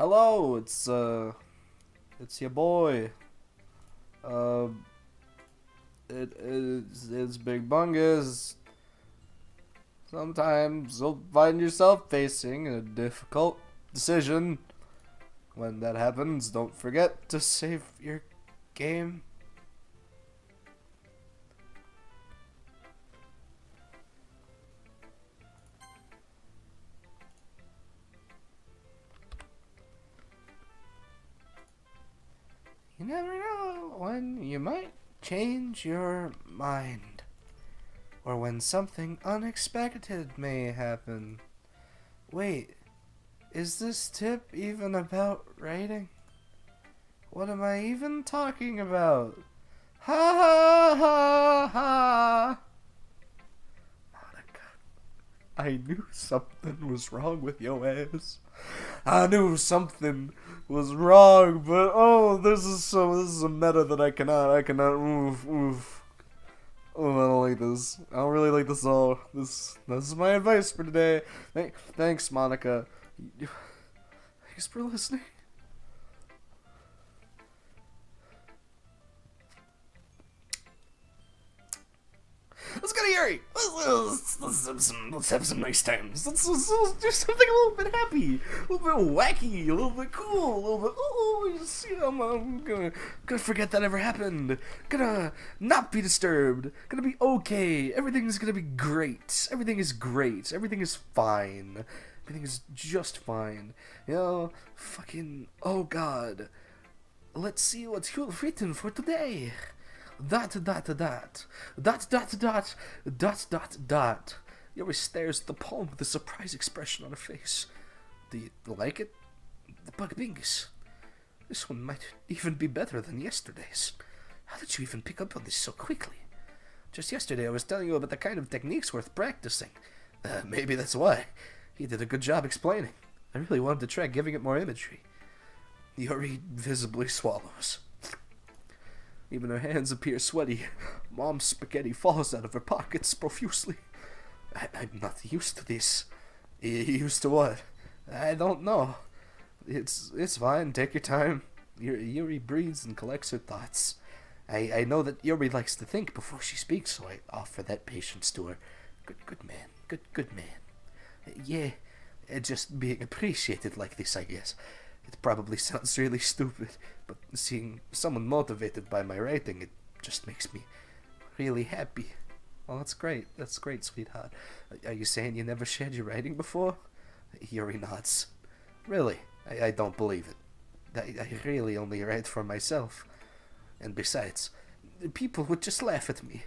Hello, it's your boy. Uh, it's Big Bungus. Sometimes you'll find yourself facing a difficult decision. When that happens, don't forget to save your game. You never know when you might change your mind, or when something unexpected may happen. Wait, is this tip even about writing? What am I even talking about? Ha ha ha ha! Monica, I knew something was wrong with your ass. I knew something was wrong, but this is a meta that I cannot move. Oh, I don't like this. I don't really like this at all. This is my advice for today. Thanks, Monica. Thanks for listening. Let's go to Yuri. Let's have some nice times. Let's do something a little bit happy, a little bit wacky, a little bit cool, a little bit. I'm gonna forget that ever happened. Gonna not be disturbed. Gonna be okay. Everything's gonna be great. Everything is great. Everything is fine. Everything is just fine. Fucking. Oh God. Let's see what's written for today. Dot. Yuri stares at the poem with a surprised expression on her face. Do you like it? The bug bingus. This one might even be better than yesterday's. How did you even pick up on this so quickly? Just yesterday I was telling you about the kind of techniques worth practicing. Maybe that's why. He did a good job explaining. I really wanted to try giving it more imagery. Yuri visibly swallows. Even her hands appear sweaty. Mom's spaghetti falls out of her pockets profusely. I'm not used to this. Used to what? I don't know. It's fine. Take your time. Yuri breathes and collects her thoughts. I know that Yuri likes to think before she speaks, so I offer that patience to her. Good man. Good man. Yeah, just being appreciated like this, I guess. It probably sounds really stupid, but seeing someone motivated by my writing, it just makes me really happy. Well, that's great. That's great, sweetheart. Are you saying you never shared your writing before? Yuri nods. Really? I don't believe it. I really only write for myself. And besides, people would just laugh at me.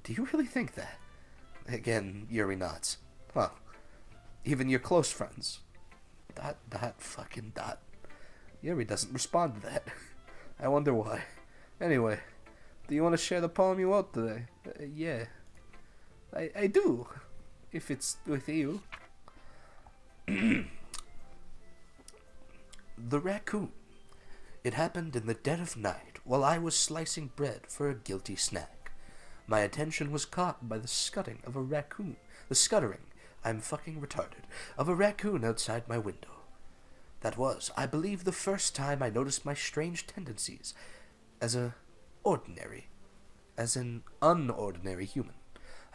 Do you really think that? Again, Yuri nods. Huh. Even your close friends. Fucking. Yuri doesn't respond to that. I wonder why. Anyway, do you want to share the poem you wrote today? Yeah. I do. If it's with you. The raccoon. It happened in the dead of night while I was slicing bread for a guilty snack. My attention was caught by the scuttering of a raccoon. The scuttering, I'm fucking retarded, of a raccoon outside my window. That was, I believe, the first time I noticed my strange tendencies as an unordinary human.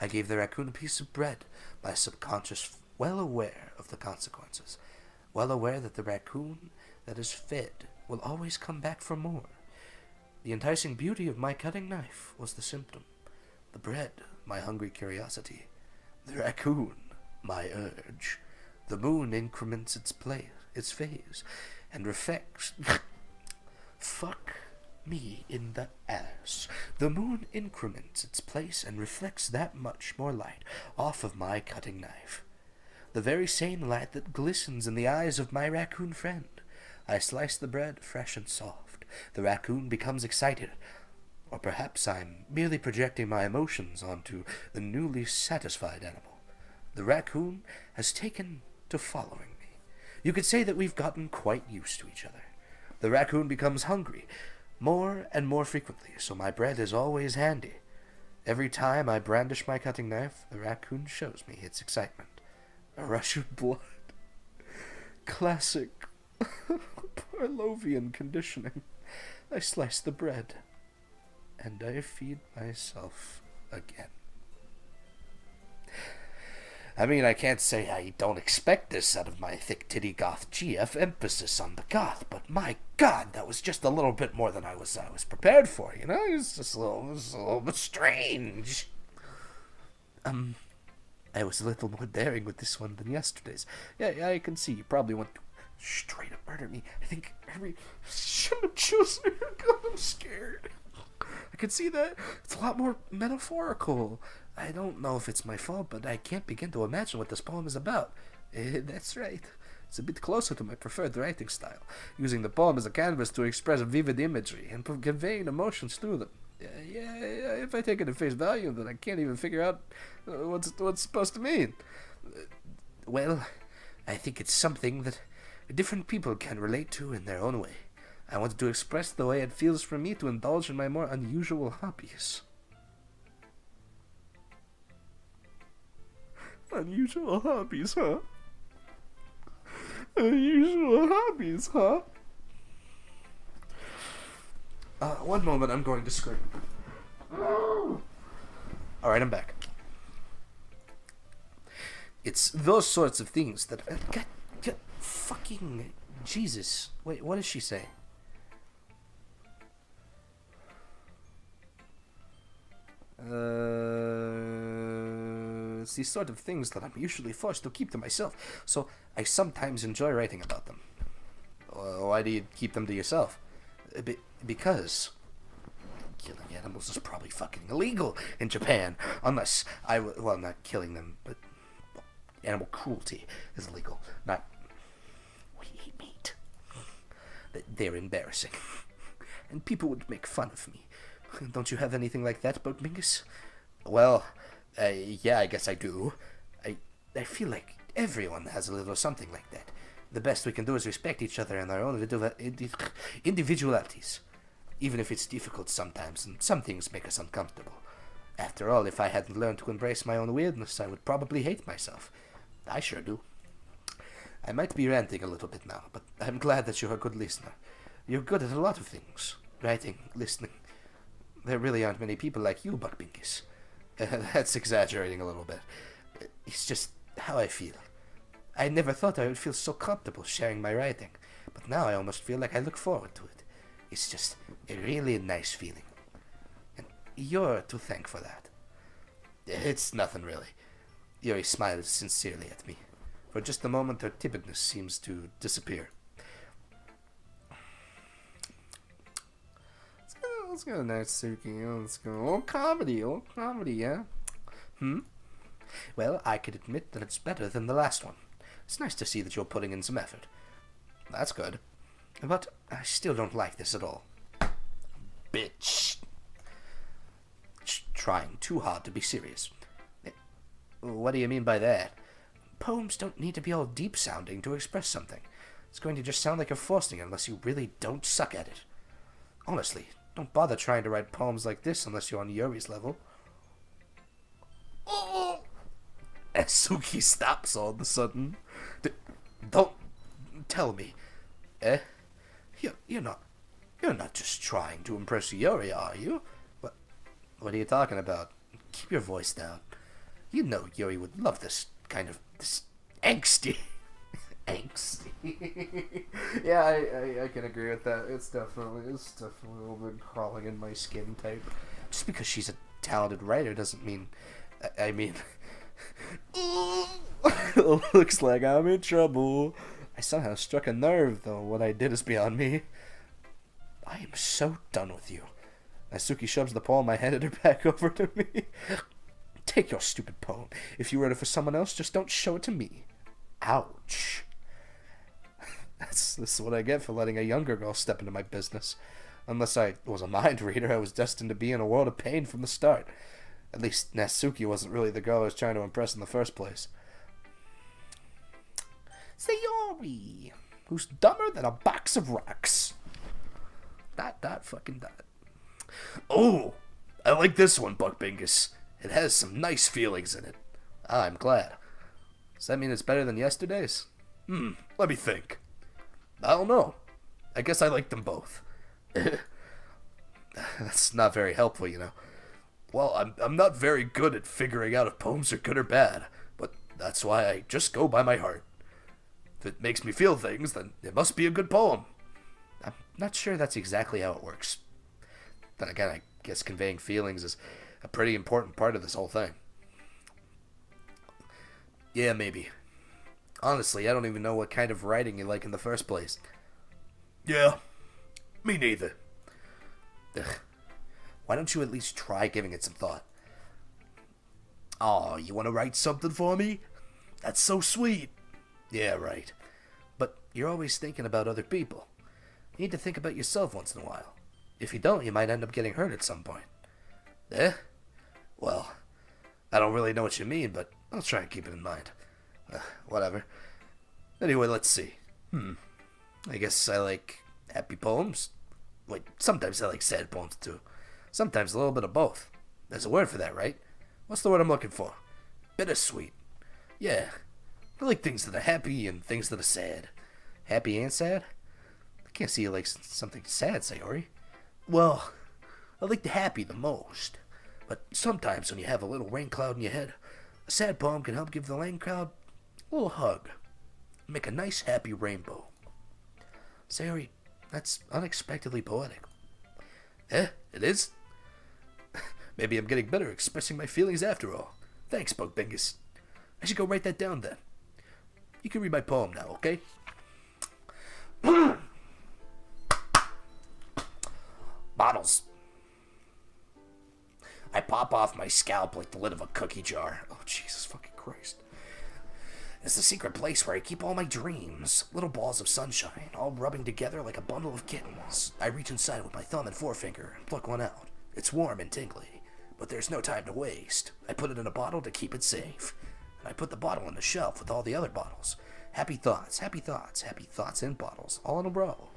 I gave the raccoon a piece of bread, my subconscious well aware of the consequences, well aware that the raccoon that is fed will always come back for more. The enticing beauty of my cutting knife was the symptom. The bread, my hungry curiosity. The raccoon, my urge. The moon increments its phase, and reflects. Fuck me in the ass. The moon increments its place and reflects that much more light off of my cutting knife. The very same light that glistens in the eyes of my raccoon friend. I slice the bread fresh and soft. The raccoon becomes excited. Or perhaps I'm merely projecting my emotions onto the newly satisfied animal. The raccoon has taken to following me. You could say that we've gotten quite used to each other. The raccoon becomes hungry more and more frequently, so my bread is always handy. Every time I brandish my cutting knife, the raccoon shows me its excitement. A rush of blood. Classic. Arlovian conditioning. I slice the bread, and I feed myself again. I mean, I can't say I don't expect this out of my thick-titty goth GF, emphasis on the goth, but my god, that was just a little bit more than I was prepared for, you know? It was just a little bit strange. I was a little more daring with this one than yesterday's. Yeah, I can see you probably want to straight up murder me. I think I shouldn't have chosen her. God, I'm scared. I can see that. It's a lot more metaphorical. I don't know if it's my fault, but I can't begin to imagine what this poem is about. That's right. It's a bit closer to my preferred writing style, using the poem as a canvas to express vivid imagery and conveying emotions through them. Yeah, if I take it at face value, then I can't even figure out what's it's supposed to mean. Well, I think it's something that different people can relate to in their own way. I wanted to express the way it feels for me to indulge in my more unusual hobbies. Unusual hobbies, huh? Unusual hobbies, huh? One moment, I'm going to scream. Alright, I'm back. It's those sorts of things that... God, fucking... Jesus. Wait, what does she say? It's these sort of things that I'm usually forced to keep to myself, so I sometimes enjoy writing about them. Why do you keep them to yourself? Because killing animals is probably fucking illegal in Japan, unless well, not killing them, but animal cruelty is illegal. Not we eat meat. They're embarrassing, and people would make fun of me. Don't you have anything like that, Bungus? Well, yeah, I guess I do. I feel like everyone has a little something like that. The best we can do is respect each other and our own individualities, even if it's difficult sometimes, and some things make us uncomfortable. After all, if I hadn't learned to embrace my own weirdness, I would probably hate myself. I sure do. I might be ranting a little bit now, but I'm glad that you're a good listener. You're good at a lot of things. Writing, listening. There really aren't many people like you, Bungus. That's exaggerating a little bit. It's just how I feel. I never thought I would feel so comfortable sharing my writing, but now I almost feel like I look forward to it. It's just a really nice feeling. And you're to thank for that. It's nothing really. Yuri smiles sincerely at me. For just a moment her timidness seems to disappear. Let's go, Natsuki. Let's go. Old comedy, yeah? Well, I could admit that it's better than the last one. It's nice to see that you're putting in some effort. That's good. But I still don't like this at all. Bitch. Trying too hard to be serious. What do you mean by that? Poems don't need to be all deep-sounding to express something. It's going to just sound like you're forcing it unless you really don't suck at it. Honestly, don't bother trying to write poems like this unless you're on Yuri's level. Oh! And Suki stops all of a sudden. Don't tell me. You're not just trying to impress Yuri, are you? What are you talking about? Keep your voice down. You know Yuri would love this kind of angsty. Angsty. Yeah, I can agree with that. It's definitely a little bit crawling in my skin type. Just because she's a talented writer doesn't mean... I mean... Looks like I'm in trouble. I somehow struck a nerve, though what I did is beyond me. I am so done with you. Natsuki shoves the poem I handed her back over to me. Take your stupid poem. If you wrote it for someone else, just don't show it to me. Ouch. This is what I get for letting a younger girl step into my business. Unless I was a mind reader, I was destined to be in a world of pain from the start. At least Natsuki wasn't really the girl I was trying to impress in the first place. Sayori, who's dumber than a box of rocks. Fucking dot. Oh, I like this one, Bungus. It has some nice feelings in it. I'm glad. Does that mean it's better than yesterday's? Let me think. I don't know. I guess I like them both. That's not very helpful, Well, I'm not very good at figuring out if poems are good or bad, but that's why I just go by my heart. If it makes me feel things, then it must be a good poem. I'm not sure that's exactly how it works. Then again, I guess conveying feelings is a pretty important part of this whole thing. Yeah, maybe. Honestly, I don't even know what kind of writing you like in the first place. Yeah, me neither. Ugh. Why don't you at least try giving it some thought? Aw, you want to write something for me? That's so sweet. Yeah, right. But you're always thinking about other people. You need to think about yourself once in a while. If you don't, you might end up getting hurt at some point. Eh? Well, I don't really know what you mean, but I'll try and keep it in mind. Whatever. Anyway, let's see. I guess I like happy poems. Wait, sometimes I like sad poems too. Sometimes a little bit of both. There's a word for that, right? What's the word I'm looking for? Bittersweet. Yeah. I like things that are happy and things that are sad. Happy and sad? I can't see you like something sad, Sayori. Well, I like the happy the most. But sometimes when you have a little rain cloud in your head, a sad poem can help give the rain cloud a little hug. Make a nice happy rainbow. Sayori, that's unexpectedly poetic. Eh, it is? Maybe I'm getting better at expressing my feelings after all. Thanks, Bungus. I should go write that down then. You can read my poem now, okay? Bottles. I pop off my scalp like the lid of a cookie jar. Oh, Jesus fucking Christ. It's the secret place where I keep all my dreams. Little balls of sunshine, all rubbing together like a bundle of kittens. I reach inside with my thumb and forefinger and pluck one out. It's warm and tingly, but there's no time to waste. I put it in a bottle to keep it safe. And I put the bottle on the shelf with all the other bottles. Happy thoughts, happy thoughts, happy thoughts in bottles, all in a row.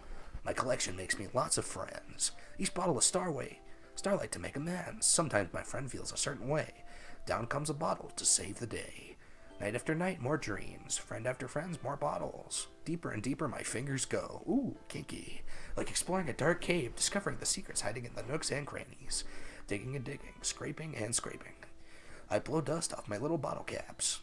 My collection makes me lots of friends. Each bottle a starlight to make amends. Sometimes my friend feels a certain way. Down comes a bottle to save the day. Night after night, more dreams. Friend after friends, more bottles. Deeper and deeper my fingers go. Ooh, kinky. Like exploring a dark cave, discovering the secrets hiding in the nooks and crannies. Digging and digging, scraping and scraping. I blow dust off my bottle caps.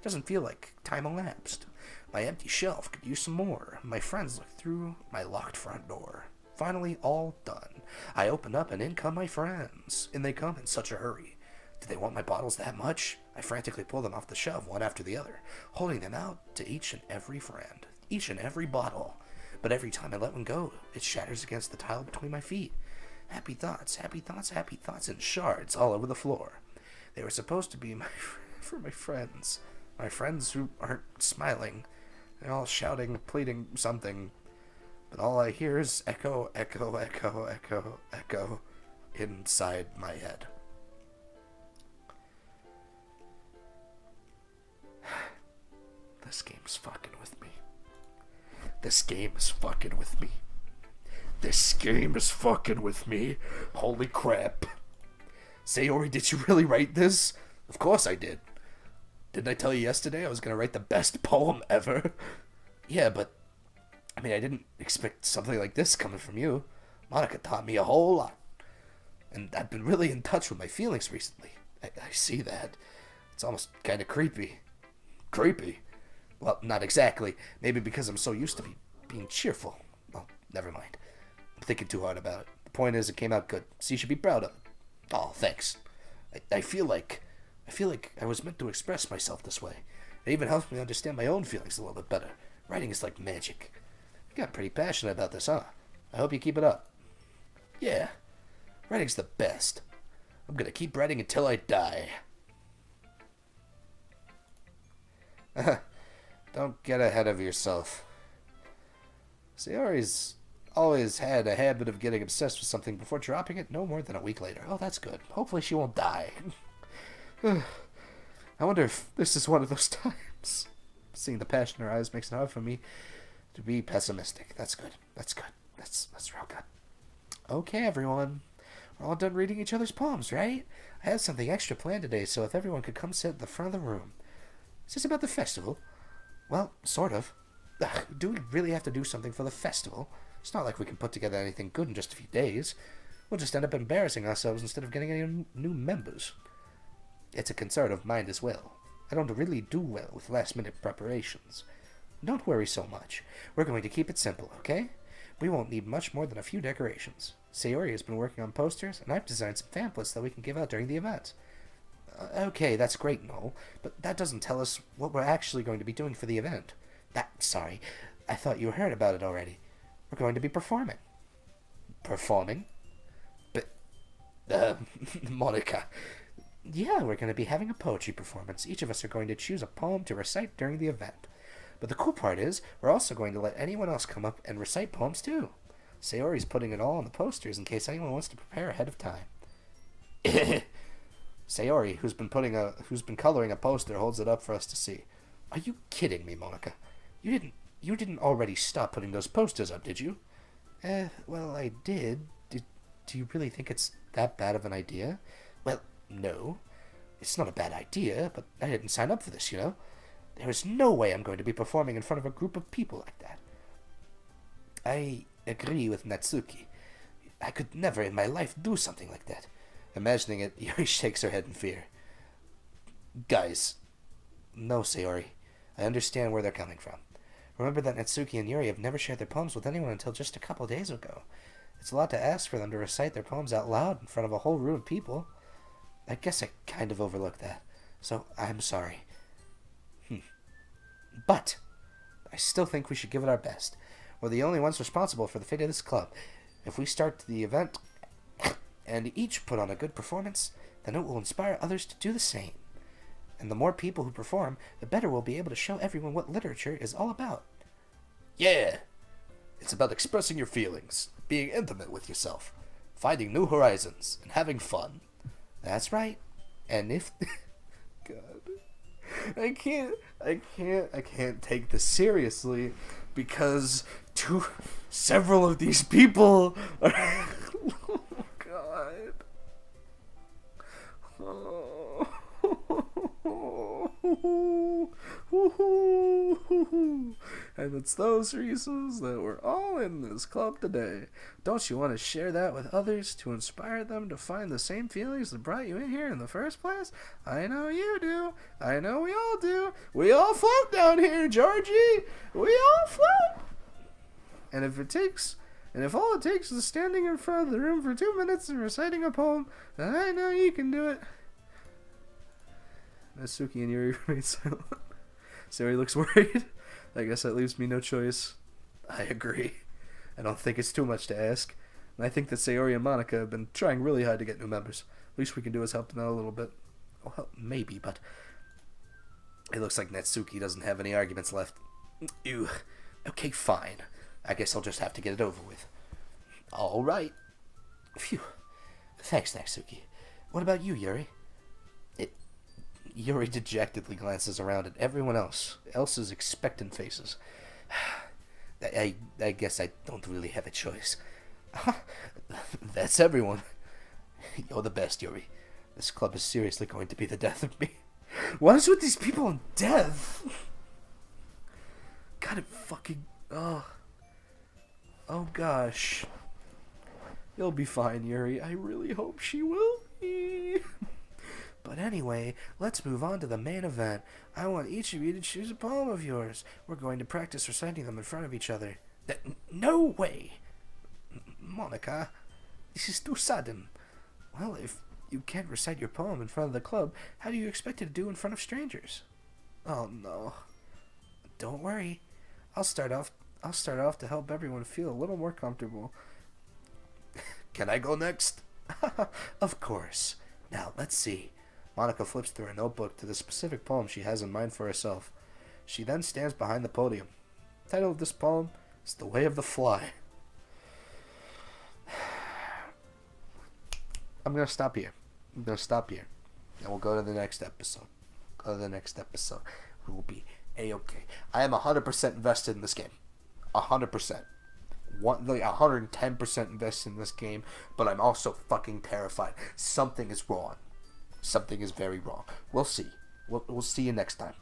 Doesn't feel like time elapsed. My empty shelf could use some more. My friends look through my locked front door. Finally, all done. I open up and in come my friends. And they come in such a hurry. Do they want my bottles that much? I frantically pull them off the shelf one after the other, holding them out to each and every friend, each and every bottle. But every time I let one go, it shatters against the tile between my feet. Happy thoughts, happy thoughts, happy thoughts in shards all over the floor. They were supposed to be for my friends. My friends who aren't smiling. They're all shouting, pleading something. But all I hear is echo, echo, echo, echo, echo inside my head. This game's fucking with me. This game is fucking with me. This game is fucking with me. Holy crap. Sayori, did you really write this? Of course I did. Didn't I tell you yesterday I was going to write the best poem ever? Yeah, but I didn't expect something like this coming from you. Monica taught me a whole lot. And I've been really in touch with my feelings recently. I see that. It's almost kind of creepy. Creepy? Well, not exactly. Maybe because I'm so used to being cheerful. Well, never mind. I'm thinking too hard about it. The point is, it came out good, so you should be proud of it. Oh, thanks. I feel like I was meant to express myself this way. It even helps me understand my own feelings a little bit better. Writing is like magic. You got pretty passionate about this, huh? I hope you keep it up. Yeah, writing's the best. I'm gonna keep writing until I die. Don't get ahead of yourself. Sayori's always had a habit of getting obsessed with something before dropping it no more than a week later. Oh, that's good. Hopefully she won't die. I wonder if this is one of those times. Seeing the passion in her eyes makes it hard for me to be pessimistic. That's good. That's good. That's real good. Okay, everyone. We're all done reading each other's poems, right? I have something extra planned today, so if everyone could come sit in the front of the room. Is this about the festival? Well, sort of. Ugh, do we really have to do something for the festival? It's not like we can put together anything good in just a few days. We'll just end up embarrassing ourselves instead of getting any new members. It's a concern of mine as well. I don't really do well with last-minute preparations. Don't worry so much. We're going to keep it simple, okay? We won't need much more than a few decorations. Sayori has been working on posters, and I've designed some pamphlets that we can give out during the event. Okay, that's great and all, but that doesn't tell us what we're actually going to be doing for the event. Sorry, I thought you heard about it already. We're going to be performing. Performing? But, Monica. Yeah, we're going to be having a poetry performance. Each of us are going to choose a poem to recite during the event. But the cool part is, we're also going to let anyone else come up and recite poems too. Sayori's putting it all on the posters in case anyone wants to prepare ahead of time. Sayori, who's been coloring a poster, holds it up for us to see. Are you kidding me, Monica? You didn't already stop putting those posters up, did you? Well, I did. Do you really think it's that bad of an idea? Well, no. It's not a bad idea, but I didn't sign up for this, you know? There is no way I'm going to be performing in front of a group of people like that. I agree with Natsuki. I could never in my life do something like that. Imagining it, Yuri shakes her head in fear. Guys. No, Sayori. I understand where they're coming from. Remember that Natsuki and Yuri have never shared their poems with anyone until just a couple days ago. It's a lot to ask for them to recite their poems out loud in front of a whole room of people. I guess I kind of overlooked that, so I'm sorry. But I still think we should give it our best. We're the only ones responsible for the fate of this club. If we start the event and each put on a good performance, then it will inspire others to do the same. And the more people who perform, the better we'll be able to show everyone what literature is all about. Yeah! It's about expressing your feelings, being intimate with yourself, finding new horizons, and having fun. That's right. And if... God... I can't take this seriously because several of these people are... Oh, God. And it's those reasons that we're all in this club today. Don't you want to share that with others to inspire them to find the same feelings that brought you in here in the first place? I know you do. I know we all do. We all float down here, Georgie. We all float. And if all it takes is standing in front of the room for 2 minutes and reciting a poem, then I know you can do it. Natsuki and Yuri remain silent. Sayori looks worried. I guess that leaves me no choice. I agree. I don't think it's too much to ask. And I think that Sayori and Monica have been trying really hard to get new members. Least we can do is help them out a little bit. Well, maybe, but... It looks like Natsuki doesn't have any arguments left. Ew. Okay, fine. I guess I'll just have to get it over with. Alright. Phew. Thanks, Natsuki. What about you, Yuri? Yuri dejectedly glances around at everyone else's expectant faces. I guess I don't really have a choice. That's everyone. You're the best, Yuri. This club is seriously going to be the death of me. What is with these people and death? God, it fucking... Oh gosh. You'll be fine, Yuri. I really hope she will be. But anyway, let's move on to the main event. I want each of you to choose a poem of yours. We're going to practice reciting them in front of each other. No way! Monica, this is too sudden. Well, if you can't recite your poem in front of the club, how do you expect it to do in front of strangers? Oh no. Don't worry. I'll start off to help everyone feel a little more comfortable. Can I go next? Of course. Now, let's see. Monica flips through her notebook to the specific poem she has in mind for herself. She then stands behind the podium. The title of this poem is The Way of the Fly. I'm going to stop here. And we'll go to the next episode. We will be A-okay. I am 100% invested in this game. 100%. 110% invested in this game, but I'm also fucking terrified. Something is wrong. Something is very wrong. We'll see. We'll see you next time.